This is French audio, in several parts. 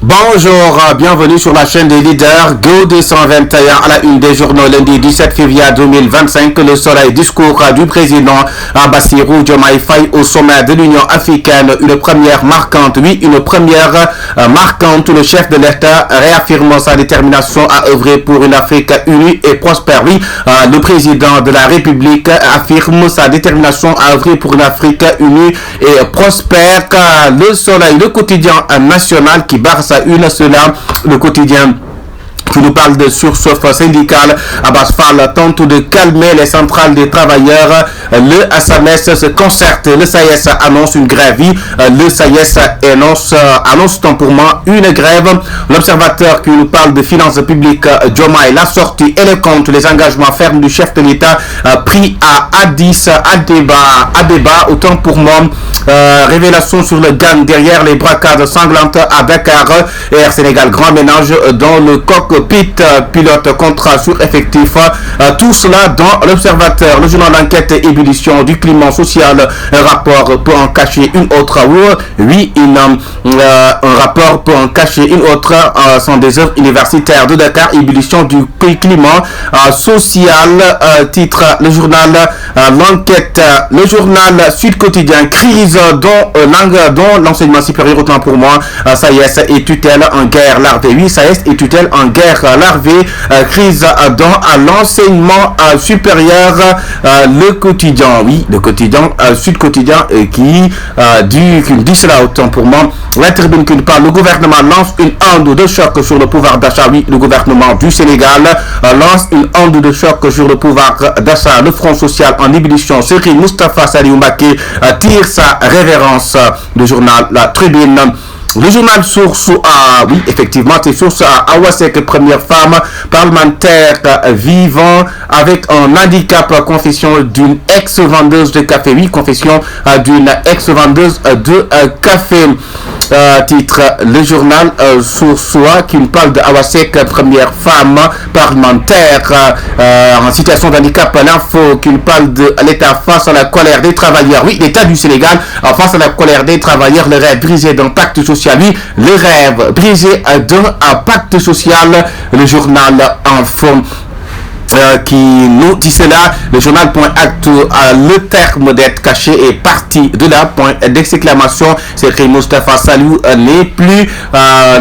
Bonjour, bienvenue sur la chaîne des leaders Go 221 à la une des journaux lundi 17 février 2025. Le soleil discours du président Bassirou Diomaye Faye au sommet de l'Union africaine. Une première marquante, une première marquante. Le chef de l'État réaffirme sa détermination à œuvrer pour une Afrique unie et prospère. Le président de la République affirme sa détermination à œuvrer pour une Afrique unie et prospère. Le soleil, le quotidien national qui barre sa une, cela, le quotidien qui nous parle de surchauffe syndicale. Abbas Fall tente de calmer les centrales des travailleurs. Le SAMES se concerte. Le SAES annonce une grève. Le SAES annonce temporairement une grève. L'observateur qui nous parle de finances publiques, Diomaye, la sortie et les comptes, les engagements fermes du chef de l'État pris à Addis Abeba. Autant pour moi. Révélation sur le gang derrière les braquades sanglantes à Dakar. Air Sénégal, grand ménage dans le cockpit, pilote contrat sur effectif. Tout cela dans l'observateur. Le journal d'enquête, ébullition du climat social. Un rapport peut en cacher une autre. Oui, un rapport peut en cacher une autre. Sont des œuvres universitaires de Dakar. Ébullition du climat social. Titre le journal l'enquête. Le journal Sud Quotidien, crise dont l'enseignement supérieur, autant pour moi. SAES et tutelle en guerre larvée. Oui, SAES et tutelle en guerre larvée. Crise dans l'enseignement supérieur. Le quotidien, oui, le quotidien Sud Quotidien qui dit cela, autant pour moi. La tribune qui nous parle, le gouvernement lance une onde de choc sur le pouvoir d'achat. Oui, le gouvernement du Sénégal lance une onde de choc sur le pouvoir d'achat. Le Front social en ébullition. Serigne Moustapha Saliou Mbacké tire sa révérence. Le journal La Tribune. Le journal Source oui, effectivement, c'est Source Awa Seck, première femme parlementaire vivant avec un handicap. Confession d'une ex-vendeuse de café. Oui, confession d'une ex-vendeuse de café. Titre le journal Source qui nous parle de Awa Seck, première femme parlementaire en situation de handicap. L'info qui nous parle de l'État face à la colère des travailleurs. Oui, l'État du Sénégal face à la colère des travailleurs. Le rêve brisé d'un pacte social. Oui, le rêve brisé d'un pacte social. Le journal Info qui nous dit cela. Le journal Point Actu, le terme d'être caché est parti de là. Point d'exclamation. C'est que Moustapha Saliou n'est plus.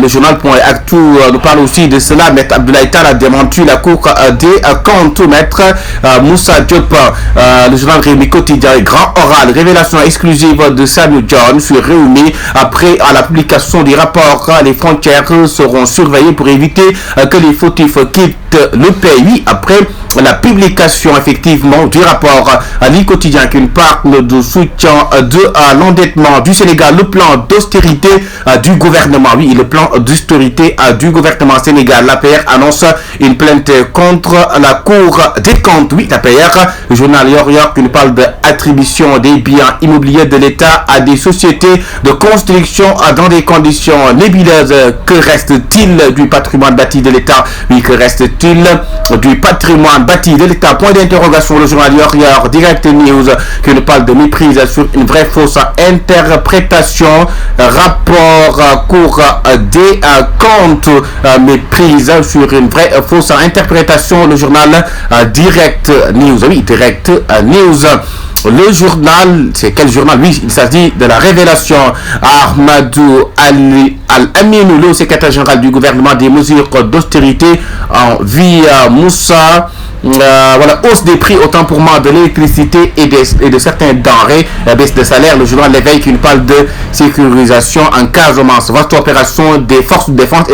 Le journal Point Actu nous parle aussi de cela. Maître Abdoulaye Tall a démenti la cour des comptes. Maître Moussa Diop. Le journal Réumi Quotidien, grand oral, révélation exclusive de Samuel John sur Réumi. Après la publication des rapports, les frontières seront surveillées pour éviter que les fautifs quittent le pays. Après la publication effectivement du rapport à l'I Quotidien qui nous parle de soutien de l'endettement du Sénégal, le plan d'austérité du gouvernement. Oui, le plan d'austérité du gouvernement Sénégal. L'APR annonce une plainte contre la Cour des comptes. Oui, l'APR, le journal York qui nous parle d'attribution des biens immobiliers de l'État à des sociétés de construction dans des conditions nébuleuses. Que reste-t-il du patrimoine bâti de l'État? Oui, que reste-t-il du patrimoine bâti de l'État? Point d'interrogation. Le journal Yor Direct News qui nous parle de méprise sur une vraie fausse interprétation. Rapport Cour des comptes, méprise sur une vraie fausse interprétation. Le journal Direct News. Oui, Direct News. Le journal, c'est quel journal? Oui, il s'agit de la révélation. Ahmadou Al-Aminou, le secrétaire général du gouvernement, des mesures d'austérité en via Moussa. Voilà, hausse des prix, autant pour moi, de l'électricité et de certains denrées, baisse de salaire. Le journal L'éveil qui nous parle de sécurisation en Casamance, vaste opération des forces de défense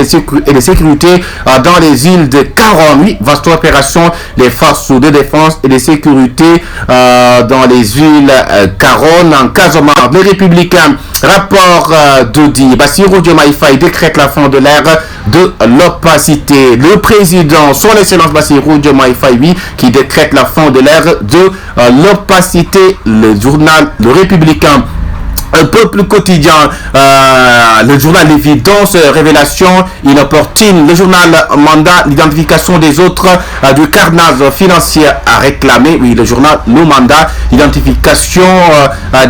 et de sécurité dans les îles de Caron. Oui, vaste opération des forces de défense et de sécurité dans les îles Caron en Casamance. Les Républicains, rapport d'Audi, Bassirou Diomaye Faye décrète la fin de l'ère de l'opacité. Le président, son excellence Bassirou Diomaye Faye, qui décrète la fin de l'ère de l'opacité. Le journal Le Républicain Un peuple quotidien, le journal L'évidence, révélation inopportune, le journal Mandat, l'identification des autres du carnage financier à réclamer, oui, le journal Le Mandat, l'identification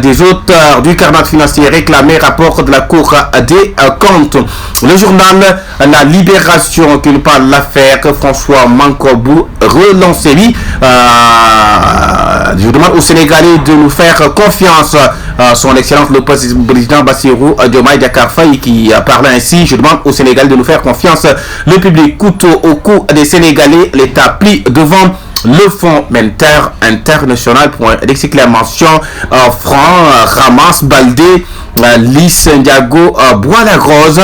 des auteurs du carnage financier réclamé, rapport de la Cour des comptes. Le journal La Libération qui nous parle de l'affaire François Mancabou relancé, oui, je demande aux Sénégalais de nous faire confiance. Son Excellence le président Bassirou Diomaye Diakhar Faye qui parle ainsi. Je demande aux Sénégalais de nous faire confiance. Le public couteau au cou des Sénégalais. L'État plie devant le Fonds monétaire international. Point d'exclamation. Franc Ramas Baldé. Lys Ndiago Bois-Lagrosse.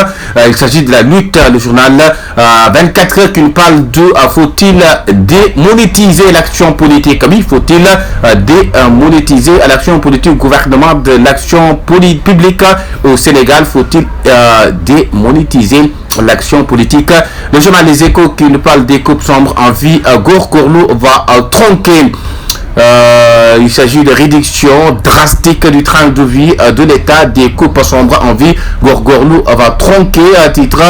Il s'agit de la lutte. Le journal 24 heures qui nous parle de faut-il démonétiser l'action politique? Oui, faut-il démonétiser l'action politique? Gouvernement de l'action publique au Sénégal, faut-il démonétiser l'action politique? Le journal Les Échos qui nous parle des coupes sombres en vie. Gorgorlou va tronquer. Il s'agit de réduction drastique du train de vie de l'État, des coupes sombres en vie. Gorgorlou va tronquer, à titre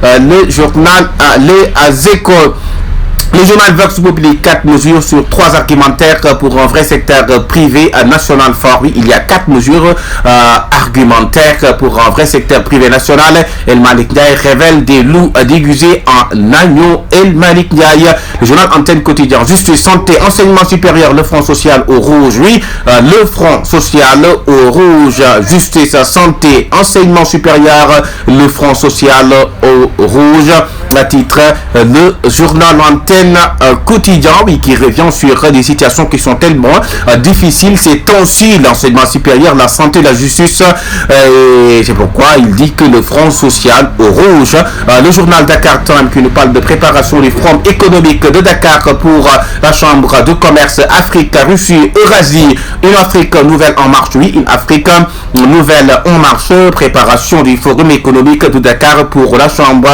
le journal Les Échos. Le journal Vox Populi, 4 mesures sur 3 argumentaires pour un vrai secteur privé national fort. Oui, il y a 4 mesures argumentaires pour un vrai secteur privé national. El Malick Ndiaye révèle des loups déguisés en agneaux. El Malick Ndiaye. Le journal Antenne Quotidien, justice, santé, enseignement supérieur, le front social au rouge. Oui, le front social au rouge, justice, santé, enseignement supérieur, le front social au rouge. À titre le journal Antenne Quotidien, oui, qui revient sur des situations qui sont tellement difficiles ces temps-ci, l'enseignement supérieur, la santé, la justice, et c'est pourquoi il dit que le front social au rouge. Le journal Dakar Time qui nous parle de préparation du front économique de Dakar pour la chambre de commerce Afrique, Russie, Eurasie, une Afrique nouvelle en marche, oui, une Afrique nouvelle en marche, préparation du forum économique de Dakar pour la chambre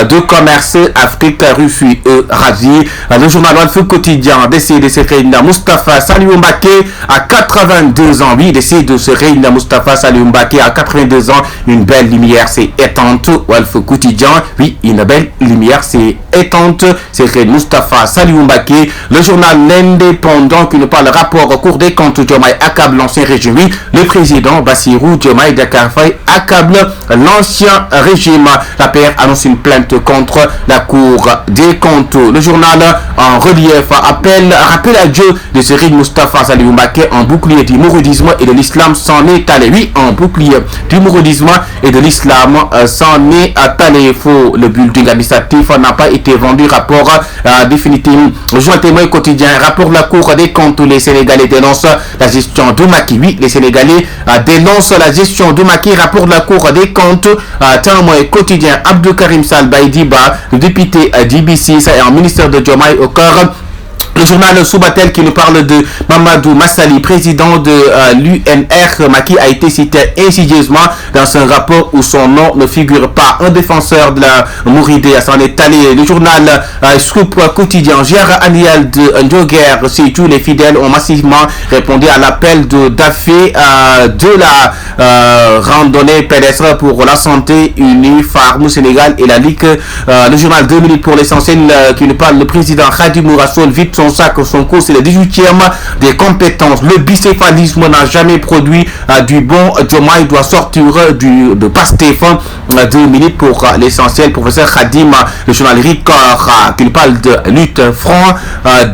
de commerce Afrique, Russie, Eurasie. Le journal Walf Quotidien, décès de Sereina Moustapha Saliou Mbacké à 82 ans. Oui, décès de Sereina Moustapha Saliou Mbacké à 82 ans. Une belle lumière s'est éteinte. Walf Quotidien, oui, une belle lumière s'est éteinte. Sereina Moustapha Saliou Mbacké. Le journal L'Indépendant qui nous parle rapport au Cour des comptes. Diomaye accable l'ancien régime. Oui, le président Bassirou Diomaye Diakhar Faye accable l'ancien régime. La PR annonce une plainte contre la Cour des comptes. Le journal en relief rappel à Dieu de Serigne Moustapha Saliou Mbacké, en bouclier du mouridisme et de l'islam s'en est allé. Oui, en bouclier du mouridisme et de l'islam s'en est allé. Faux, le bulletin administratif n'a pas été vendu. Rapport définitif. Le journal Témoin quotidien, rapport de la Cour des comptes. Les Sénégalais dénoncent la gestion de Macky. Oui, les Sénégalais dénoncent la gestion de Macky. Rapport de la Cour des comptes. Témoin quotidien, Abdou Karim Sall Baïdiba, le député d'IBC, c'est un ministère de Diomaye au cœur. Le journal Soubatel qui nous parle de Mamadou Massali, président de l'UNR. Macky a été cité insidieusement dans un rapport où son nom ne figure pas. Un défenseur de la Mouridé s'en est allé. Le journal Scoop quotidien, Gérard Aniel de Ndioguer, c'est tous les fidèles ont massivement répondu à l'appel de Dafé de la randonnée pédestre pour la santé unie, Farm Sénégal et la Ligue. Le journal 2 minutes pour l'essentiel qui nous parle. Le président Khadimou Rassoul vide son sac, son cours, c'est le 18e des compétences. Le bicéphalisme n'a jamais produit du bon. Diomaye doit sortir de Pastef. 2 minutes pour l'essentiel. Professeur Khadim, le journal Ricard qui parle de lutte franc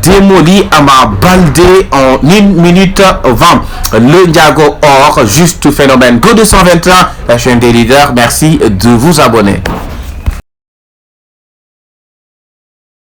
démoli Ama Baldé en 1 minute 20. Le Ndiago Or, juste phénomène. Go 221, la chaîne des leaders. Merci de vous abonner.